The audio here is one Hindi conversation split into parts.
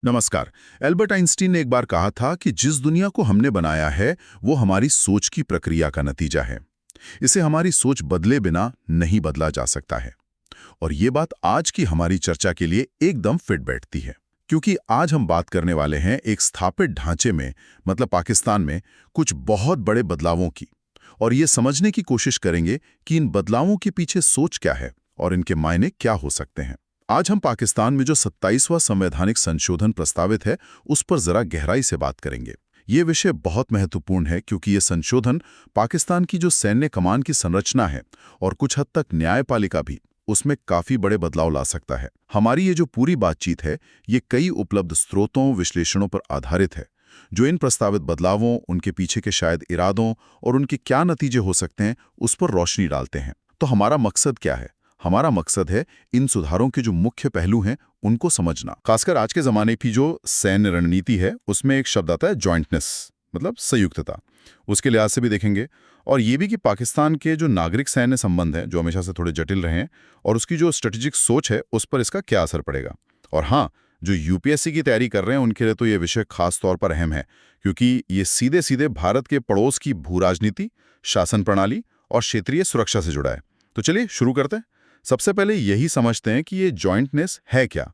नमस्कार। एल्बर्ट आइंस्टीन ने एक बार कहा था कि जिस दुनिया को हमने बनाया है वो हमारी सोच की प्रक्रिया का नतीजा है। इसे हमारी सोच बदले बिना नहीं बदला जा सकता है। और ये बात आज की हमारी चर्चा के लिए एकदम फिट बैठती है, क्योंकि आज हम बात करने वाले हैं एक स्थापित ढांचे में, मतलब पाकिस्तान में कुछ बहुत बड़े बदलावों की। और ये समझने की कोशिश करेंगे कि इन बदलावों के पीछे सोच क्या है और इनके मायने क्या हो सकते हैं। आज हम पाकिस्तान में जो 27वां संवैधानिक संशोधन प्रस्तावित है उस पर जरा गहराई से बात करेंगे। ये विषय बहुत महत्वपूर्ण है क्योंकि ये संशोधन पाकिस्तान की जो सैन्य कमान की संरचना है और कुछ हद तक न्यायपालिका भी, उसमें काफी बड़े बदलाव ला सकता है। हमारी ये जो पूरी बातचीत है ये कई उपलब्ध स्रोतों विश्लेषणों पर आधारित है, जो इन प्रस्तावित बदलावों, उनके पीछे के शायद इरादों और उनके क्या नतीजे हो सकते हैं उस पर रोशनी डालते हैं। तो हमारा मकसद क्या है? हमारा मकसद है इन सुधारों के जो मुख्य पहलू हैं उनको समझना। खासकर आज के जमाने की जो सैन्य रणनीति है उसमें एक शब्द आता है जॉइंटनेस, मतलब संयुक्तता। उसके लिहाज से भी देखेंगे, और ये भी कि पाकिस्तान के जो नागरिक सैन्य संबंध हैं जो हमेशा से थोड़े जटिल रहे हैं, और उसकी जो स्ट्रेटेजिक सोच है उस पर इसका क्या असर पड़ेगा। और हाँ, जो यूपीएससी की तैयारी कर रहे हैं उनके लिए तो ये विषय खास तौर पर अहम है, क्योंकि ये सीधे सीधे भारत के पड़ोस की भू राजनीति, शासन प्रणाली और क्षेत्रीय सुरक्षा से जुड़ा है। तो चलिए शुरू करते हैं। सबसे पहले यही समझते हैं कि ये जॉइंटनेस है क्या,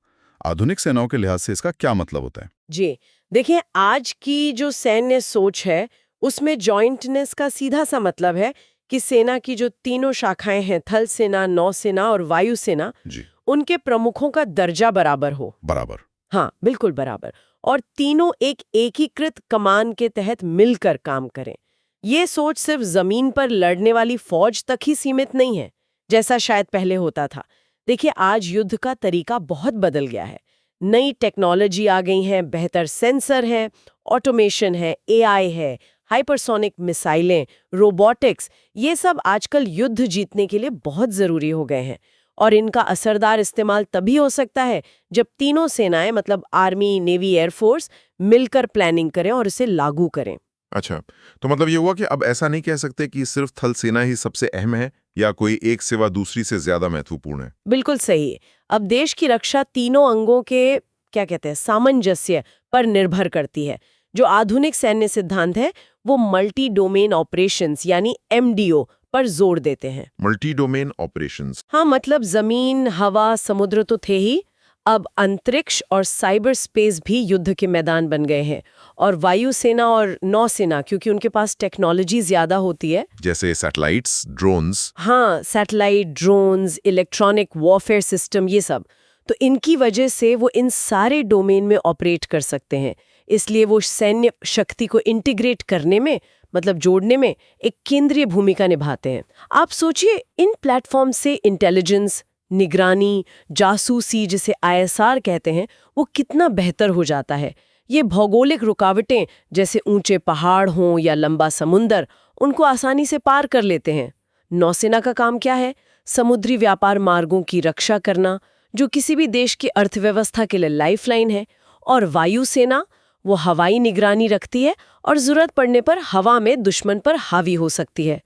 आधुनिक सेनाओं के लिहाज से इसका क्या मतलब होता है। जी देखिए, आज की जो सैन्य सोच है उसमें जॉइंटनेस का सीधा सा मतलब है कि सेना की जो तीनों शाखाएं हैं, थल सेना, नौसेना और वायुसेना, जी। उनके प्रमुखों का दर्जा बराबर हो। बराबर। हाँ, बिल्कुल बराबर। और तीनों एक एकीकृत कमान के तहत मिलकर काम करें। ये सोच सिर्फ जमीन पर लड़ने वाली फौज तक ही सीमित नहीं है, जैसा शायद पहले होता था। देखिए, आज युद्ध का तरीका बहुत बदल गया है। नई टेक्नोलॉजी आ गई है, बेहतर सेंसर है, ऑटोमेशन है, एआई है, हाइपरसोनिक मिसाइलें, रोबोटिक्स, ये सब आजकल युद्ध जीतने के लिए बहुत जरूरी हो गए हैं। और इनका असरदार इस्तेमाल तभी हो सकता है जब तीनों सेनाएं, मतलब आर्मी, नेवी, एयरफोर्स, मिलकर प्लानिंग करें और इसे लागू करें। अच्छा, तो मतलब ये हुआ कि अब ऐसा नहीं कह सकते कि सिर्फ थल सेना ही सबसे अहम है या कोई एक सेवा दूसरी से ज्यादा महत्वपूर्ण है। बिल्कुल सही है। अब देश की रक्षा तीनों अंगों के, क्या कहते हैं, सामंजस्य पर निर्भर करती है। जो आधुनिक सैन्य सिद्धांत है वो मल्टी डोमेन ऑपरेशंस यानी एमडीओ पर जोर देते हैं। Multi domain operations. हाँ, मतलब जमीन, हवा, समुद्र तो थे ही, अब अंतरिक्ष और साइबर स्पेस भी युद्ध के मैदान बन गए हैं। और वायुसेना और नौसेना, क्योंकि उनके पास टेक्नोलॉजी ज्यादा होती है, जैसे सैटेलाइट्स, ड्रोन्स। हाँ, satellite, drones, electronic warfare system, ये सब, तो इनकी वजह से वो इन सारे डोमेन में ऑपरेट कर सकते हैं। इसलिए वो सैन्य शक्ति को इंटीग्रेट करने में, मतलब जोड़ने में, एक केंद्रीय भूमिका निभाते हैं। आप सोचिए, इन प्लेटफॉर्म से इंटेलिजेंस, निगरानी, जासूसी, जिसे आईएसआर कहते हैं, वो कितना बेहतर हो जाता है। ये भौगोलिक रुकावटें, जैसे ऊंचे पहाड़ हों या लंबा समुंदर, उनको आसानी से पार कर लेते हैं। नौसेना का काम क्या है? समुद्री व्यापार मार्गों की रक्षा करना, जो किसी भी देश की अर्थव्यवस्था के लिए लाइफलाइन है। और वायुसेना, वो हवाई निगरानी रखती है और जरूरत पड़ने पर हवा में दुश्मन पर हावी हो सकती है।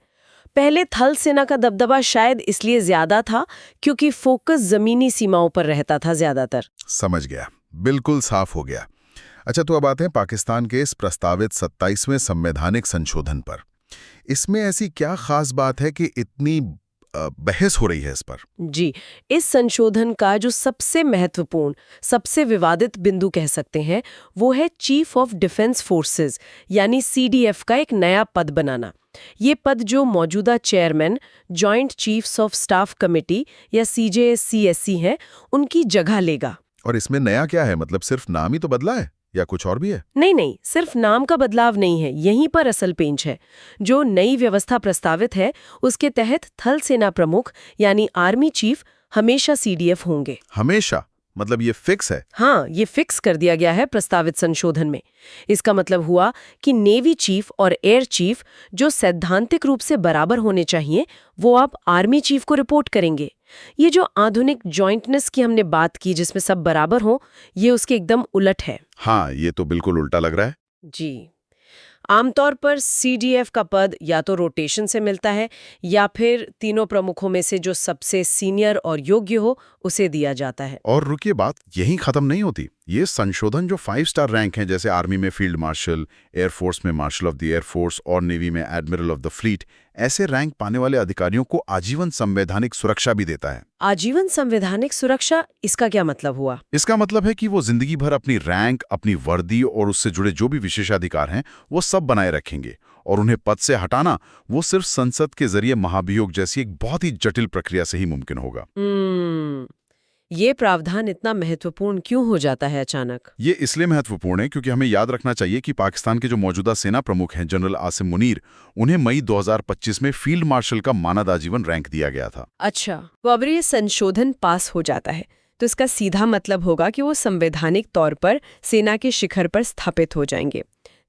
पहले थल सेना का दबदबा शायद इसलिए ज्यादा था क्योंकि फोकस जमीनी सीमाओं पर रहता था ज्यादातर। समझ गया, बिल्कुल साफ हो गया। अच्छा, तो अब आते हैं पाकिस्तान के इस प्रस्तावित 27वें संवैधानिक संशोधन पर। इसमें ऐसी क्या खास बात है कि इतनी बहस हो रही है इस पर? जी, इस संशोधन का जो सबसे महत्वपूर्ण, सबसे विवादित बिंदु कह सकते हैं, वो है चीफ ऑफ डिफेंस फोर्सेस यानी सीडीएफ का एक नया पद बनाना। ये पद, जो मौजूदा chairman joint chiefs of staff committee या सीजेएससीएससी हैं, उनकी जगह लेगा। और इसमें नया क्या है? मतलब सिर्फ नाम ही तो बदला है या कुछ और भी है? नहीं नहीं, सिर्फ नाम का बदलाव नहीं है, यहीं पर असल पेंच है। जो नई व्यवस्था प्रस्तावित है उसके तहत थल सेना प्रमुख यानी आर्मी चीफ हमेशा सीडीएफ होंगे। हमेशा? मतलब ये फिक्स है? हाँ, ये फिक्स कर दिया गया है प्रस्तावित संशोधन में। इसका मतलब हुआ कि नेवी चीफ और एयर चीफ, जो सैद्धांतिक रूप से बराबर होने चाहिए, वो अब आर्मी चीफ को रिपोर्ट करेंगे। ये जो आधुनिक जॉइंटनेस की हमने बात की, जिसमें सब बराबर हो, ये उसके एकदम उलट है। हाँ, ये तो बिल्कुल उल्टा लग रहा है। जी, आमतौर पर सीडीएफ का पद या तो रोटेशन से मिलता है या फिर तीनों प्रमुखों में से जो सबसे सीनियर और योग्य हो उसे दिया जाता है। और रुकिए, बात यहीं खत्म नहीं होती। ये संशोधन जो 5 स्टार रैंक हैं, जैसे आर्मी में फील्ड मार्शल, एयरफोर्स में मार्शल ऑफ द एयरफोर्स और नेवी में एडमिरल ऑफ द फ्लीट, ऐसे रैंक पाने वाले अधिकारियों को आजीवन संवैधानिक सुरक्षा भी देता है। आजीवन संवैधानिक सुरक्षा, इसका क्या मतलब हुआ? इसका मतलब है कि वो जिंदगी भर अपनी रैंक, अपनी वर्दी और उससे जुड़े जो भी विशेषाधिकार हैं वो सब बनाए रखेंगे, और उन्हें पद से हटाना वो सिर्फ संसद के जरिए महाभियोग जैसी एक बहुत ही जटिल प्रक्रिया से ही मुमकिन होगा। ये प्रावधान इतना महत्वपूर्ण क्यों हो जाता है अचानक? ये इसलिए महत्वपूर्ण है क्योंकि हमें याद रखना चाहिए कि पाकिस्तान के जो मौजूदा सेना प्रमुख हैं जनरल आसिम मुनीर, उन्हें मई 2025 में फील्ड मार्शल का मानद आजीवन रैंक दिया गया था। अच्छा, तो अगर ये संशोधन पास हो जाता है तो इसका सीधा मतलब होगा कि वो संवैधानिक तौर पर सेना के शिखर पर स्थापित हो जाएंगे।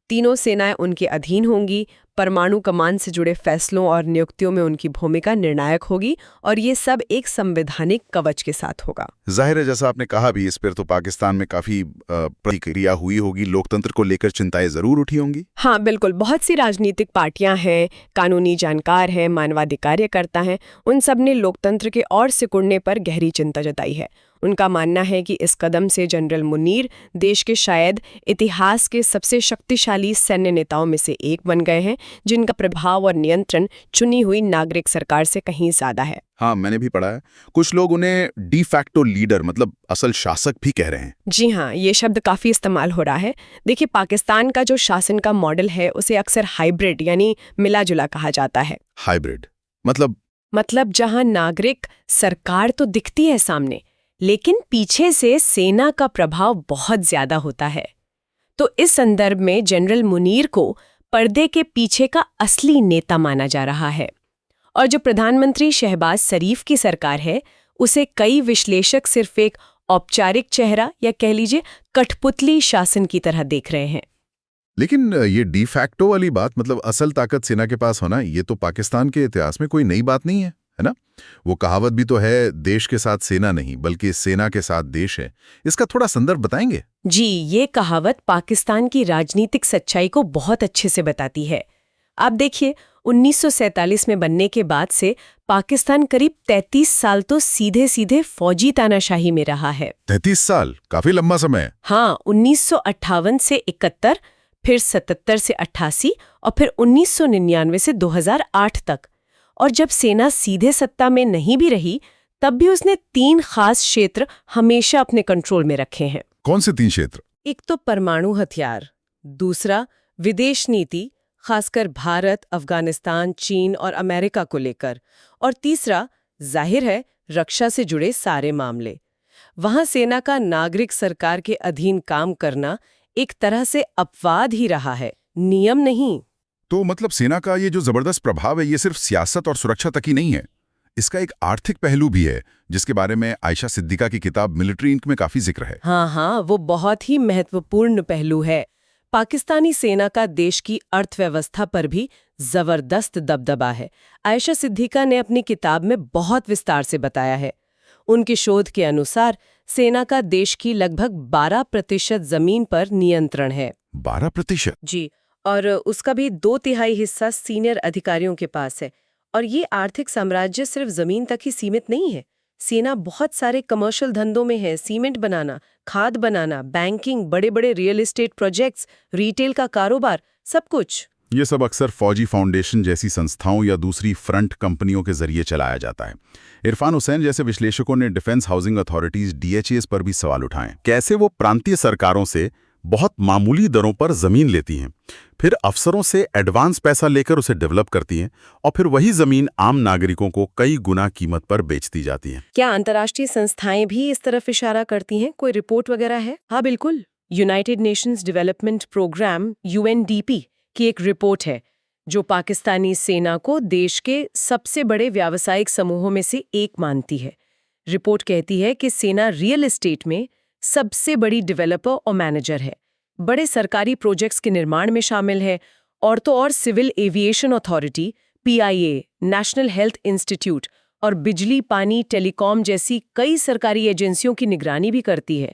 तीनों सेनाएं उनके अधीन होंगी, परमाणु कमान से जुड़े फैसलों और नियुक्तियों में उनकी भूमिका निर्णायक होगी, और ये सब एक संवैधानिक कवच के साथ होगा। जाहिर है, जैसा आपने कहा भी, इस पर तो पाकिस्तान में काफी प्रतिक्रिया हुई होगी, लोकतंत्र को लेकर चिंताएं जरूर उठी होंगी। हाँ बिल्कुल, बहुत सी राजनीतिक पार्टियां हैं, कानूनी जानकार हैं, मानवाधिकार्यकर्ता हैं, उन सब ने लोकतंत्र के और सिकुड़ने पर गहरी चिंता जताई है। उनका मानना है कि इस कदम से जनरल मुनीर देश के शायद इतिहास के सबसे शक्तिशाली सैन्य नेताओं में से एक बन गए हैं, जिनका प्रभाव और नियंत्रण चुनी हुई नागरिक सरकार से कहीं ज्यादा है। हाँ, मैंने भी पढ़ा है। कुछ लोग उन्हें डी फैक्टो लीडर, मतलब असल शासक भी कह रहे हैं। जी हाँ, ये शब्द काफी इस्तेमाल हो रहा है। देखिए, पाकिस्तान का जो शासन का मॉडल है उसे अक्सर हाइब्रिड यानी मिला जुला कहा जाता है। हाइब्रिड मतलब जहां नागरिक सरकार तो दिखती है सामने, लेकिन पीछे से सेना का प्रभाव बहुत ज्यादा होता है। तो इस संदर्भ में जनरल मुनीर को पर्दे के पीछे का असली नेता माना जा रहा है, और जो प्रधानमंत्री शहबाज शरीफ की सरकार है उसे कई विश्लेषक सिर्फ एक औपचारिक चेहरा या कह लीजिए कठपुतली शासन की तरह देख रहे हैं। लेकिन ये डी फैक्टो वाली बात, मतलब असल ताकत सेना के पास होना, ये तो पाकिस्तान के इतिहास में कोई नई बात नहीं है, है ना? वो कहावत भी तो है, देश के साथ सेना नहीं बल्कि सेना के साथ देश है। इसका थोड़ा संदर्भ बताएंगे? जी, ये कहावत पाकिस्तान की राजनीतिक सच्चाई को बहुत अच्छे से बताती है। आप देखिए, 1947 में बनने के बाद से पाकिस्तान करीब 33 साल तो सीधे सीधे फौजी तानाशाही में रहा है। 33 साल, काफी लंबा समय है। हाँ, 1958 से 71, फिर 77 से 88 और फिर 1999 से 2008 तक। और जब सेना सीधे सत्ता में नहीं भी रही, तब भी उसने 3 खास क्षेत्र हमेशा अपने कंट्रोल में रखे हैं। कौन से 3 क्षेत्र? एक तो परमाणु हथियार, दूसरा विदेश नीति, खासकर भारत, अफगानिस्तान, चीन और अमेरिका को लेकर, और तीसरा जाहिर है रक्षा से जुड़े सारे मामले। वहां सेना का नागरिक सरकार के अधीन काम करना एक तरह से अपवाद ही रहा है, नियम नहीं। तो मतलब सेना का ये जो जबरदस्त प्रभाव है, ये सिर्फ सियासत और सुरक्षा तक ही नहीं है, इसका एक आर्थिक पहलू भी है, जिसके बारे में आयशा सिद्दीका की किताब मिलिट्री इंक में काफी जिक्र है। हाँ, वो बहुत ही महत्वपूर्ण पहलू है। पाकिस्तानी सेना का देश की अर्थव्यवस्था पर भी जबरदस्त दबदबा है। आयशा सिद्दीका ने अपनी किताब में बहुत विस्तार से बताया है। उनके शोध के अनुसार सेना का देश की लगभग 12% जमीन पर नियंत्रण है। 12%? जी, और उसका भी 2/3 हिस्सा सीनियर अधिकारियों के पास है। और ये आर्थिक साम्राज्य सिर्फ जमीन तक ही सीमित नहीं है। सेना बहुत सारे कमर्शियल धंधों में है, सीमेंट बनाना, खाद बनाना, बैंकिंग, बड़े बड़े रियल एस्टेट प्रोजेक्ट्स, रिटेल का कारोबार, सब कुछ। ये सब अक्सर फौजी फाउंडेशन जैसी संस्थाओं या दूसरी फ्रंट कंपनियों के जरिए चलाया जाता है। इरफान हुसैन जैसे विश्लेषकों ने डिफेंस हाउसिंग अथॉरिटीज DHAs पर भी सवाल उठाए। कैसे वो प्रांतीय सरकारों से बहुत मामूली दरों पर जमीन लेती हैं, फिर अफसरों से एडवांस पैसा लेकर उसे डेवलप करती हैं, और फिर वही जमीन आम नागरिकों को कई गुना कीमत पर बेचती जाती हैं। क्या अंतर्राष्ट्रीय संस्थाएं भी इस तरफ इशारा करती हैं? कोई रिपोर्ट वगैरह है? हाँ बिल्कुल, United Nations Development Programme UNDP की एक रिपोर्ट है जो पाकिस्तानी सेना को देश के सबसे बड़े व्यावसायिक समूहों में से एक मानती है। रिपोर्ट कहती है कि सेना रियल एस्टेट में सबसे बड़ी डेवलपर और मैनेजर है, बड़े सरकारी प्रोजेक्ट्स के निर्माण में शामिल है, और तो और civil aviation authority, PIA, national health institute और बिजली, पानी, टेलीकॉम जैसी कई सरकारी एजेंसियों की निगरानी भी करती है।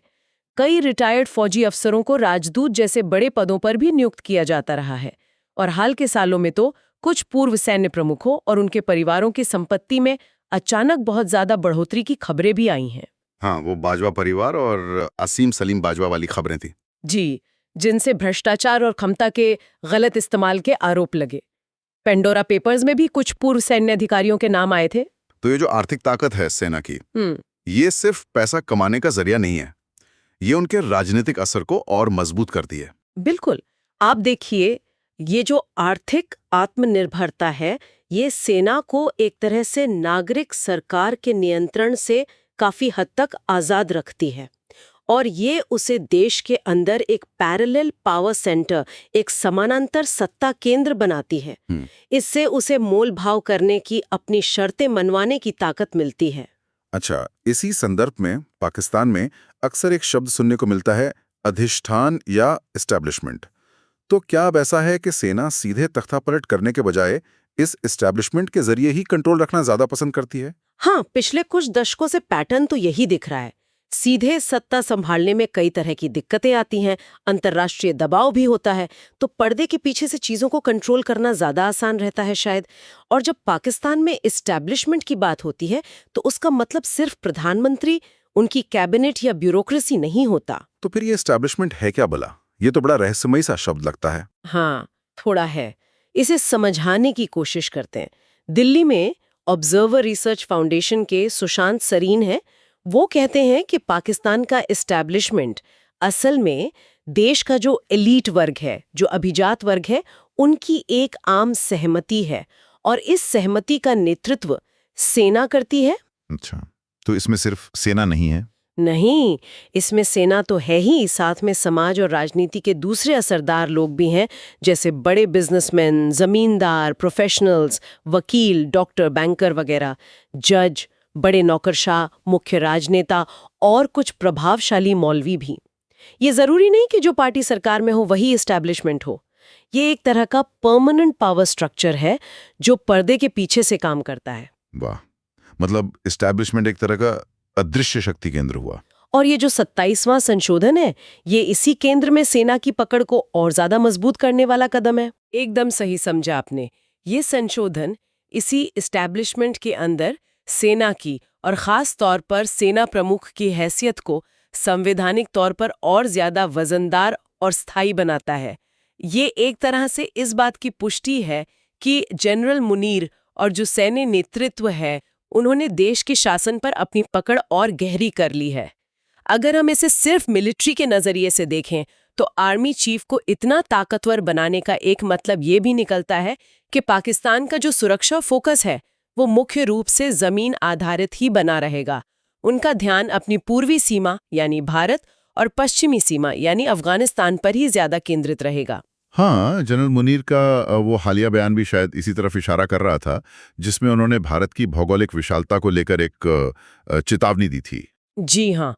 कई रिटायर्ड फौजी अफसरों को राजदूत जैसे बड़े पदों पर भी नियुक्त किया जाता रहा है, और हाल के सालों में तो कुछ पूर्व सैन्य प्रमुखों और उनके परिवारों की संपत्ति में अचानक बहुत ज्यादा बढ़ोतरी की खबरें भी आई हैं। हाँ, वो बाजवा परिवार और असीम सलीम बाजवा वाली खबरें थी। जी, जिनसे भ्रष्टाचार और क्षमता के गलत इस्तेमाल के आरोप लगे। पेंडोरा पेपर्स में भी कुछ पूर्व सैन्य अधिकारियों के नाम आए थे। तो ये जो आर्थिक ताकत है सेना की, हम्म, ये सिर्फ पैसा कमाने का जरिया नहीं है, ये उनके राजनीतिक असर को और मजबूत करती है। बिल्कुल। आप देखिए, ये जो आर्थिक आत्मनिर्भरता है, ये सेना को एक तरह से नागरिक सरकार के नियंत्रण से काफी हद तक आजाद रखती है और ये उसे देश के अंदर एक पैरेलल पावर सेंटर, एक समानांतर सत्ता केंद्र बनाती है। इससे उसे मोल भाव करने की, अपनी शर्तें मनवाने की ताकत मिलती है। अच्छा, इसी संदर्भ में पाकिस्तान में अक्सर एक शब्द सुनने को मिलता है, अधिष्ठान या एस्टैब्लिशमेंट। तो क्या अब ऐसा है कि सेना सीधे तख्तापलट करने के बजाय इस एस्टैब्लिशमेंट के जरिए ही कंट्रोल रखना ज्यादा पसंद करती है? हाँ, पिछले कुछ दशकों से पैटर्न तो यही दिख रहा है। सीधे सत्ता संभालने में कई तरह की दिक्कतें आती हैं, अंतर्राष्ट्रीय दबाव भी होता है, तो पर्दे के पीछे से चीजों को कंट्रोल करना ज्यादा आसान रहता है शायद। और जब पाकिस्तान में एस्टैब्लिशमेंट की बात होती है, तो उसका मतलब सिर्फ प्रधानमंत्री, उनकी कैबिनेट या ब्यूरोक्रेसी नहीं होता। तो फिर ये एस्टैब्लिशमेंट है क्या भला? ये तो बड़ा रहस्यमयी सा शब्द लगता है। हाँ, थोड़ा है। इसे समझाने की कोशिश करते हैं। दिल्ली में ऑब्जर्वर रिसर्च फाउंडेशन के सुशांत सरीन हैं। वो कहते हैं कि पाकिस्तान का एस्टैब्लिशमेंट असल में देश का जो एलीट वर्ग है, जो अभिजात वर्ग है, उनकी एक आम सहमति है और इस सहमति का नेतृत्व सेना करती है। अच्छा, तो इसमें सिर्फ सेना नहीं है? नहीं, इसमें सेना तो है ही, साथ में समाज और राजनीति के दूसरे असरदार लोग भी हैं, जैसे बड़े बिजनेसमैन, जमींदार, प्रोफेशनल्स, वकील, डॉक्टर, बैंकर वगैरह, जज, बड़े नौकरशाह, मुख्य राजनेता और कुछ प्रभावशाली मौलवी भी। ये जरूरी नहीं कि जो पार्टी सरकार में हो वही एस्टैब्लिशमेंट हो। ये एक तरह का परमानेंट पावर स्ट्रक्चर है जो पर्दे के पीछे से काम करता है। वाह, मतलब एस्टैब्लिशमेंट एक तरह का अदृश्य शक्ति केंद्र हुआ। और ये जो 27वां संशोधन है, ये इसी केंद्र में सेना की पकड़ को और ज्यादा मजबूत करने वाला कदम है। एकदम सही समझा आपने। ये संशोधन इसी एस्टैब्लिशमेंट के अंदर सेना की और खास तौर पर सेना प्रमुख की हैसियत को संवैधानिक तौर पर और ज्यादा वजनदार और स्थायी बनाता है। ये एक तरह से इस बात की पुष्टि है कि जनरल मुनीर और जो सैन्य नेतृत्व है, उन्होंने देश के शासन पर अपनी पकड़ और गहरी कर ली है। अगर हम इसे सिर्फ मिलिट्री के नजरिए से देखें, तो आर्मी चीफ को इतना ताकतवर बनाने का एक मतलब ये भी निकलता है कि पाकिस्तान का जो सुरक्षा फोकस है, वो मुख्य रूप से जमीन आधारित ही बना रहेगा। उनका ध्यान अपनी पूर्वी सीमा यानी भारत और पश्चिमी सीमा यानी अफगानिस्तान पर ही ज्यादा केंद्रित रहेगा। हाँ, जनरल मुनीर का वो हालिया बयान भी शायद इसी तरफ इशारा कर रहा था, जिसमें उन्होंने भारत की भौगोलिक विशालता को लेकर एक चेतावनी दी थी। जी हाँ,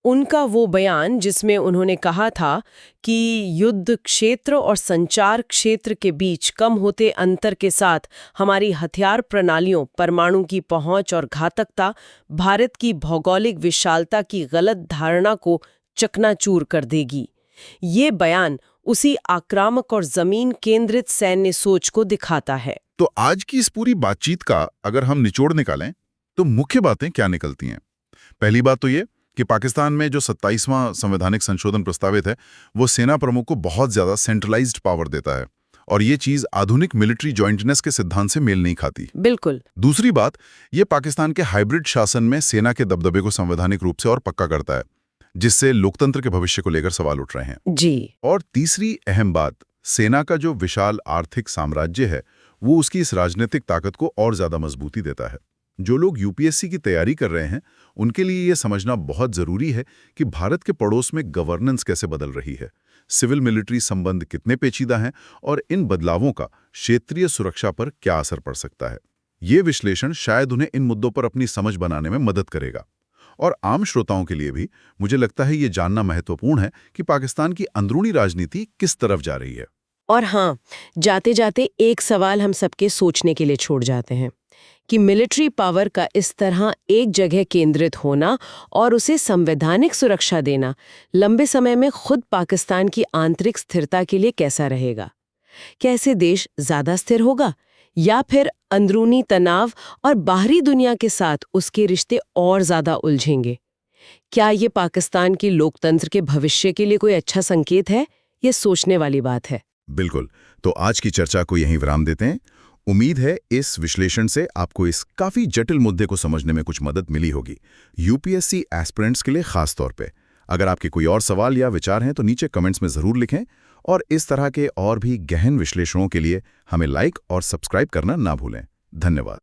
उनका वो बयान जिसमें उन्होंने कहा था कि युद्ध क्षेत्र और संचार क्षेत्र के बीच कम होते अंतर के साथ हमारी हथियार प्रणालियों, परमाणु की पहुंच और घातकता भारत की भौगोलिक विशालता की गलत धारणा को चकनाचूर कर देगी। ये बयान उसी आक्रामक और जमीन केंद्रित सैन्य सोच को दिखाता है। तो आज की इस पूरी बातचीत का अगर हम निचोड़ निकालें, तो मुख्य बातें क्या निकलती हैं? पहली बात तो ये कि पाकिस्तान में जो 27वां संवैधानिक संशोधन प्रस्तावित है, वो सेना प्रमुख को बहुत ज्यादा सेंट्रलाइज्ड पावर देता है और ये चीज आधुनिक मिलिट्री जॉइंटनेस के सिद्धांत से मेल नहीं खाती। बिल्कुल। दूसरी बात, ये पाकिस्तान के हाइब्रिड शासन में सेना के दबदबे को संवैधानिक रूप से और पक्का करता है, जिससे लोकतंत्र के भविष्य को लेकर सवाल उठ रहे हैं। जी। और तीसरी अहम बात, सेना का जो विशाल आर्थिक साम्राज्य है, वो उसकी इस राजनीतिक ताकत को और ज्यादा मजबूती देता है। जो लोग यूपीएससी की तैयारी कर रहे हैं, उनके लिए यह समझना बहुत जरूरी है कि भारत के पड़ोस में गवर्नेंस कैसे बदल रही है, सिविल मिलिट्री संबंध कितने पेचीदा हैं और इन बदलावों का क्षेत्रीय सुरक्षा पर क्या असर पड़ सकता है। ये विश्लेषण शायद उन्हें इन मुद्दों पर अपनी समझ बनाने में मदद करेगा। और आम श्रोताओं के लिए भी मुझे लगता है ये जानना महत्वपूर्ण है कि पाकिस्तान की अंदरूनी राजनीति किस तरफ जा रही है। और हाँ, जाते जाते एक सवाल हम सबके सोचने के लिए छोड़ जाते हैं कि मिलिट्री पावर का इस तरह एक जगह केंद्रित होना और उसे संवैधानिक सुरक्षा देना लंबे समय में खुद पाकिस्तान की आंतरिक स्थिरता के लिए कैसा रहेगा? क्या ऐसे देश ज्यादा स्थिर होगा या फिर अंदरूनी तनाव और बाहरी दुनिया के साथ उसके रिश्ते और ज्यादा उलझेंगे? क्या ये पाकिस्तान की लोकतंत्र के भविष्य के लिए कोई अच्छा संकेत है? ये सोचने वाली बात है। बिल्कुल। तो आज की चर्चा को यहीं विराम देते हैं। उम्मीद है इस विश्लेषण से आपको इस काफी जटिल मुद्दे को समझने में कुछ मदद मिली होगी, यूपीएससी एस्पिरेंट्स के लिए खास तौर पे। अगर आपके कोई और सवाल या विचार हैं तो नीचे कमेंट्स में जरूर लिखें, और इस तरह के और भी गहन विश्लेषणों के लिए हमें लाइक और सब्सक्राइब करना ना भूलें। धन्यवाद।